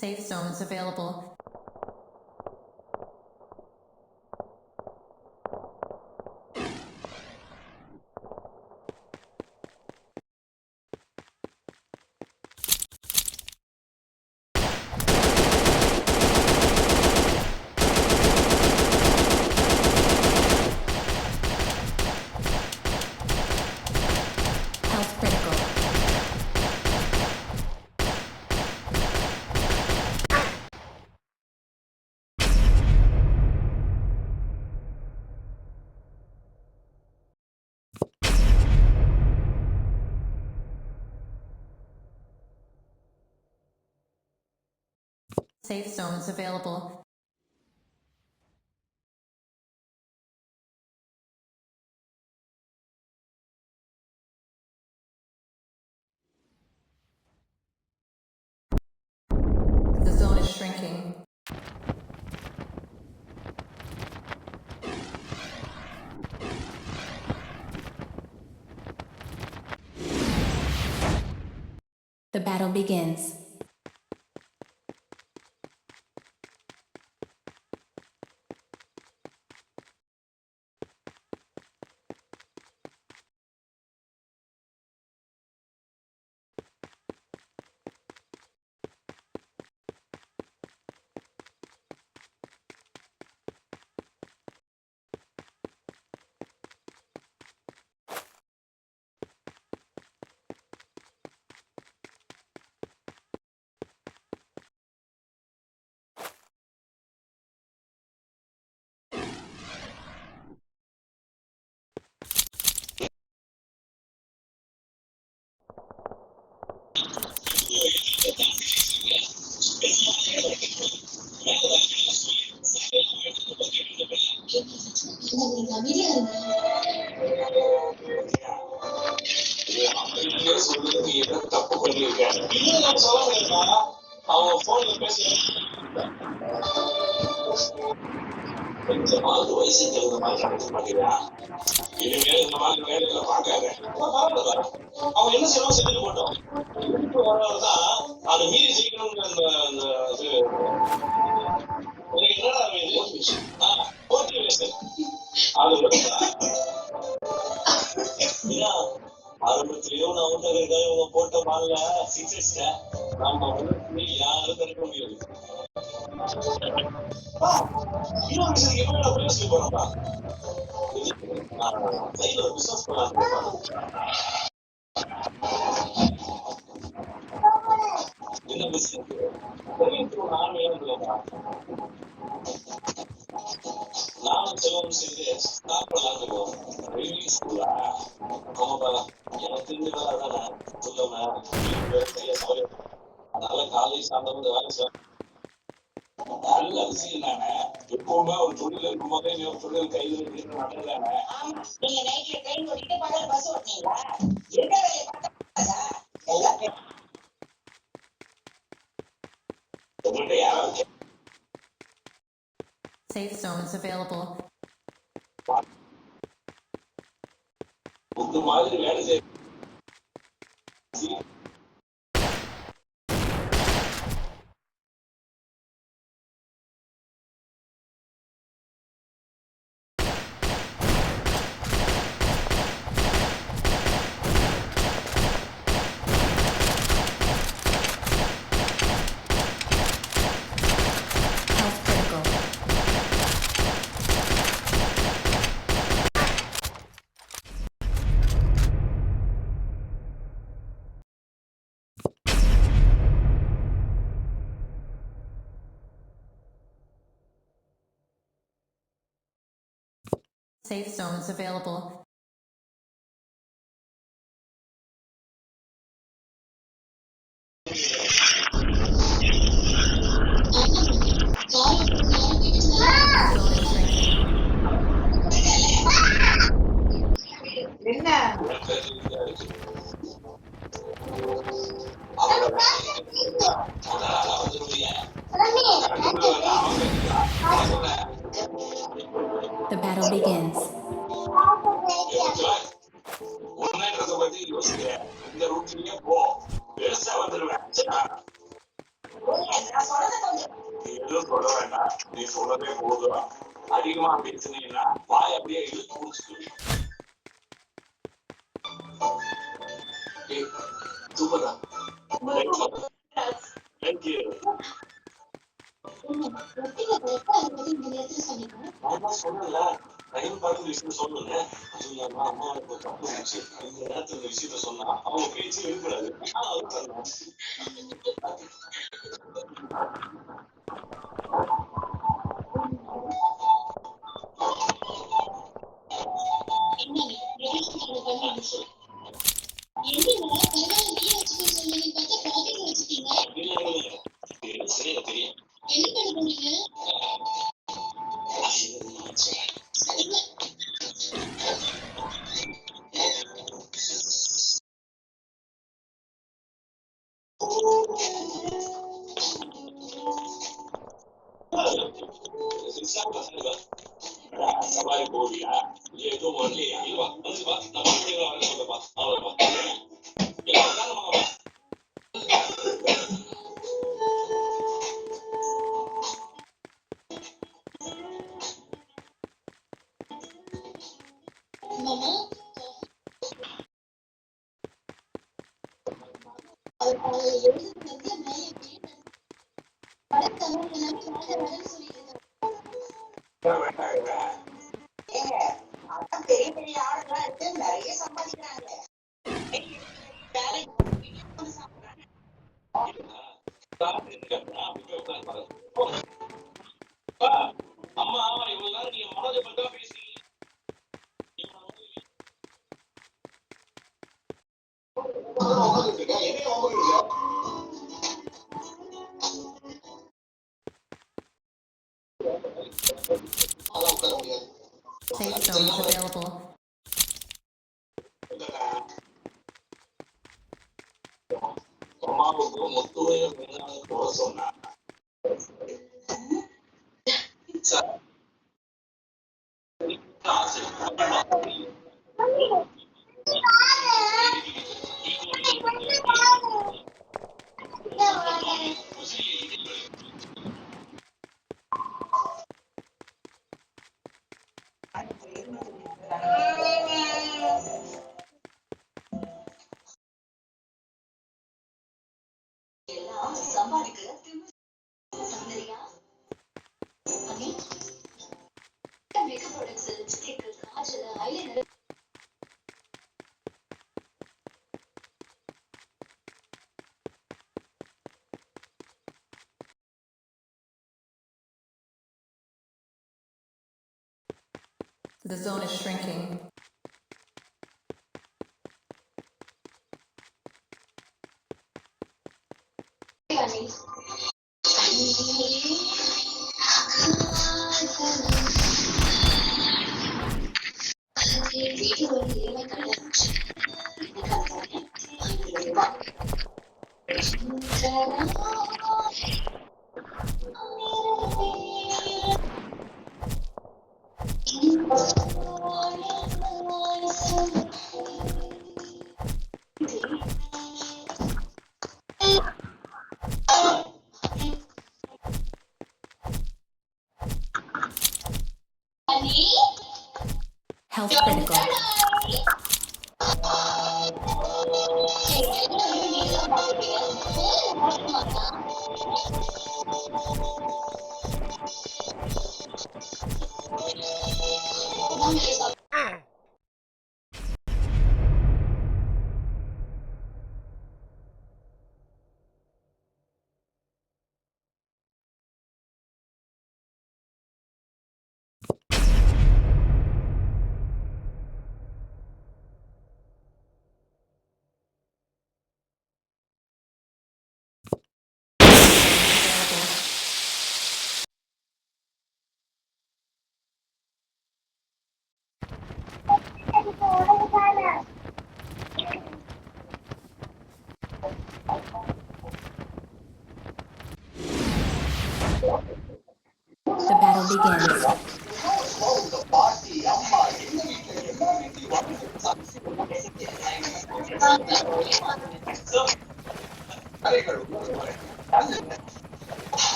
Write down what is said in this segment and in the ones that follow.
Safe zones available. Health critical. Safe zones available. The zone is shrinking. The battle begins. தப்பு பண்ணிருக்கேன். இன்னும் நான் சொல்ல முடியுமா? அவங்க போன்ல பேசி கொஞ்சமாவது வயசு தெரிஞ்ச மாதிரி நடத்த மாட்டேங்கிறா. இனிமேல் இந்த மாதிரி வேலைகளை பார்க்காத. அவங்க என்ன செய்யணும் செஞ்சுட்டு போட்டோம். தான் அதை மீறி செய்யணும்னு என்னடா ஆரம்பத்திலேயோ நான் வந்து இவங்க போட்ட மால்ல சிக்ஸஸ்ட நம்ம வந்து யாரும் தடுக்க முடியாது. இன்னொரு விஷயத்துக்கு எப்ப நான் பேசிட்டு போறேன்ப்பா. கையில ஒரு பிசினஸ் பண்ணலாம். என்ன பிசினஸ்? நானும் செலவும் சேர்ந்து சாப்பிடலாம் இருக்கோம். ரயில்வே ஸ்கூலா எனக்கு தெரிஞ்ச வேலை தானே சொல்லுவேன். அதனால காலேஜ் சாப்பிட வேலை செய்ய நல்ல விஷயம் தானே. எப்பவுமே ஒரு தொழில் இருக்கும் போதே நீ ஒரு தொழில் கையில் இருக்கிறது நல்லதானே. நீங்க நைட்ல ட்ரெயின் ஓட்டிட்டு பகல் பஸ் ஓட்டினீங்களா? எந்த வேலையை பார்த்தா Safe zones available. இந்த மாதிரி வேலை செய்ய Health critical. Safe zones available. The battle begins. இந்த ரூட்லயே போ. பெருசா வந்துருவேன். நான் சொல்றத கொஞ்சம் நீ எதுவும் சொல்ல வேண்டாம். நீ சொல்லவே போதும். அதிகமா பேசுனீங்கன்னா வாய் அப்படியே இழுத்து முடிச்சுட்டு சூப்பரா தேங்க்யூ. நான் சொன்னல டைம் பார்த்து விஷயம் சொன்னல. அது இல்லாம அம்மாவுக்கு ஒரு தப்பு இருந்துச்சு. இந்த நேரத்துல இந்த விஷயத்த சொன்னா அவங்க பேச்சு வெளிப்படாது. தெரியும். சவாரி போவியா ஏதோ வரலையா இல்லவா வந்துப்பா நம்ம வர சொல்லப்பா அவ்வளோப்பா பெரிய பெரிய ஆளுங்களா இருக்கு நிறைய சம்பாதிக்கிறாங்க. அம்மா இவ்வளவு நேரம் நீங்க மனதை பத்தா பேசி Safe zones available. அம்மாவுக்கு முத்துவையும் போட சொன்னாங்க. The zone is shrinking. Health critical. The battle begins.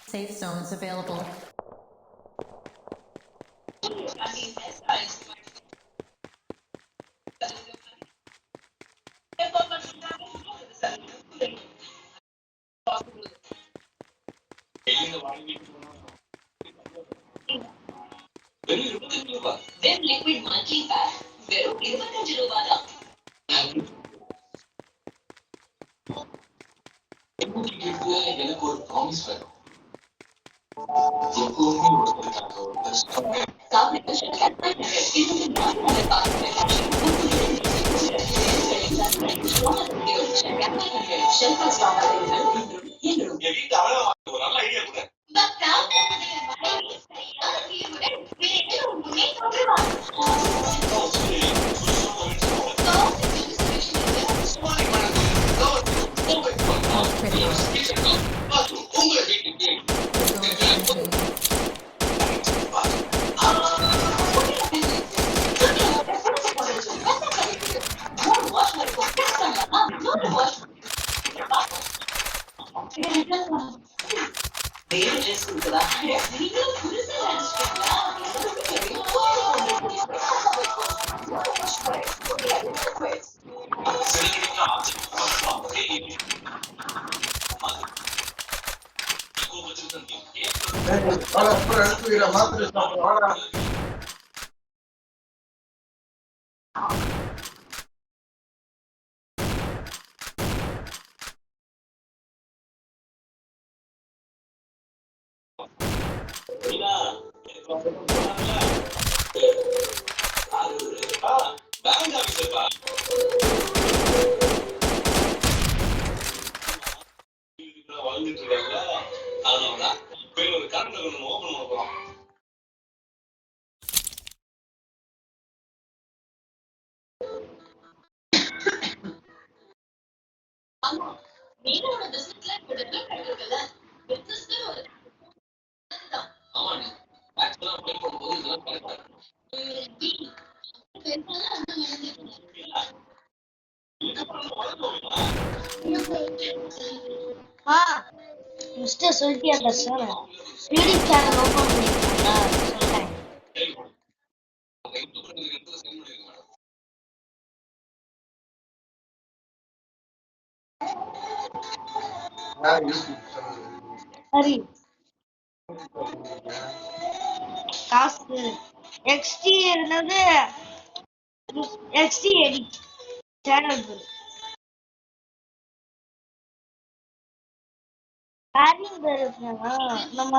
Safe zones available. Vim liquid monthly pack வெறும் 25 ரூபாய் தான். எனக்கு ஒரு ப்ராமிஸ் வேணும். எப்பவுமே Health critical. The zone is shrinking. வாழ்ந்துட்டு இருக்காங்க. அதனாலதான் ஒரு கரண்ட் ஓபன் பண்ண போறோம். மிஸ்டர் சொல்லிட்டியா சார் யூடியூப் சேனல் ஓபன் பண்ணிருக்கீங்களா சொல்றேன். சரி காசு எக்ஸ்டி என்னது எக்ஸ்டி எடி சேனல் பேரிங் பேர் இருக்குங்க நம்ம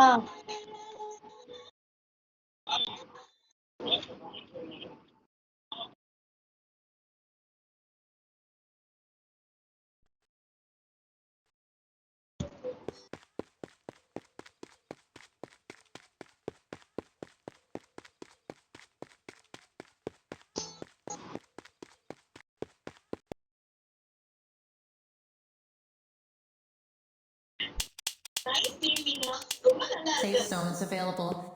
Safe zones available.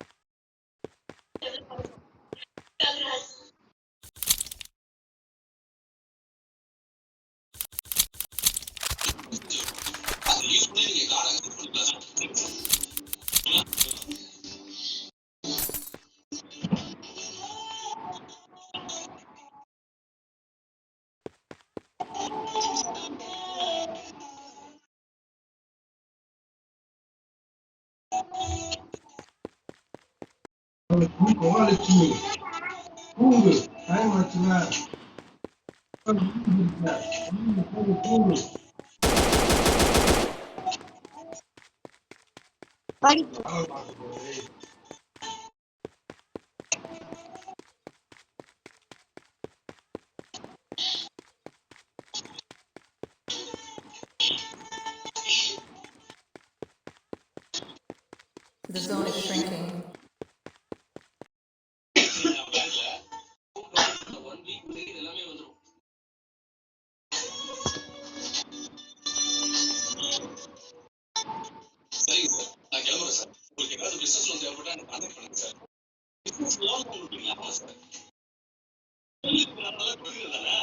படிப்பு The zone is shrinking. என் பேர்ல 1 வீக் இது எல்லாமே வந்துரும். சரிங்க சார், நான் கிளம்புறேன் சார். உங்களுக்கு ஏதாவது பிசினஸ் லோன் தேவைப்பட்டா எனக்கு கான்டாக்ட் பண்ணுங்க சார். பிசினஸ் லோன் கொடுப்பீங்களா? ஆமா சார். உங்களுக்கு நல்லா புரியுது தானே?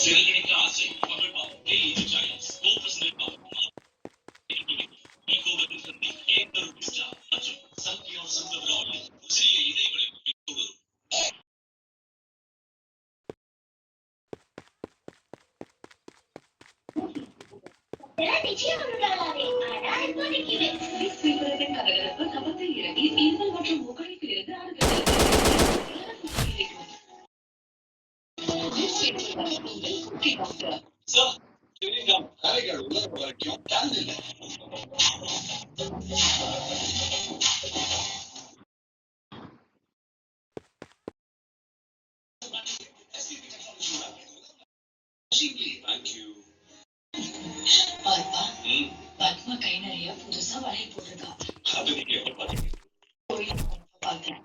சிறகடிக்க ஆசை மகிழ்வாகும் டெய்லி ஜாயின்ஸ் 4% ஏக்கர் பிஸ்டா மற்றும் சன்பியோர் சன்ஃப்ளவர் ஆயில் சிறிய இடைவெளிக்கு பின்தொடரும். சார், சரிங்க, வேலைகள் உள்ள வரைக்கும் கேன் இல்லை. Thank you. பத்மா கை நிறைய புதுசா வளையல் போட்டிருக்கா. அது நீங்க எப்ப பாத்தீங்க? பார்த்தேன்.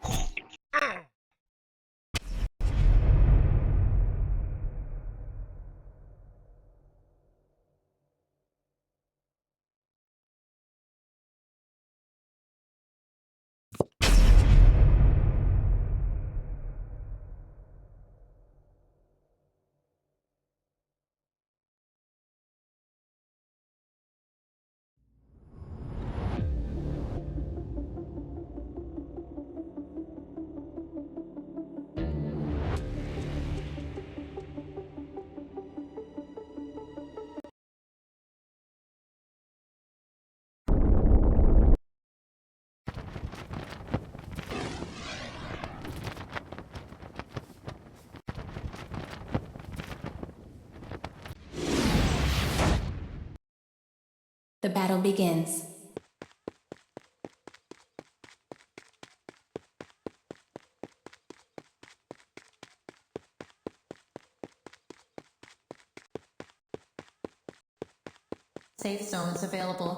The battle begins. Safe zones available.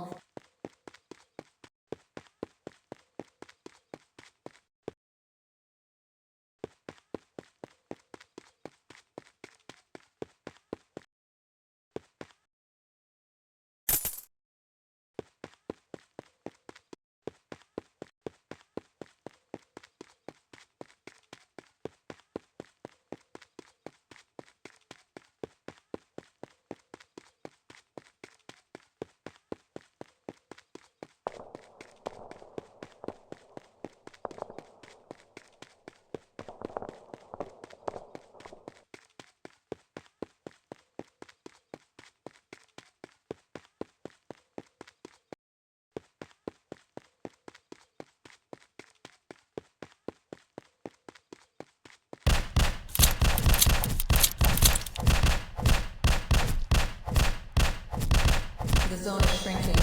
The zone is shrinking.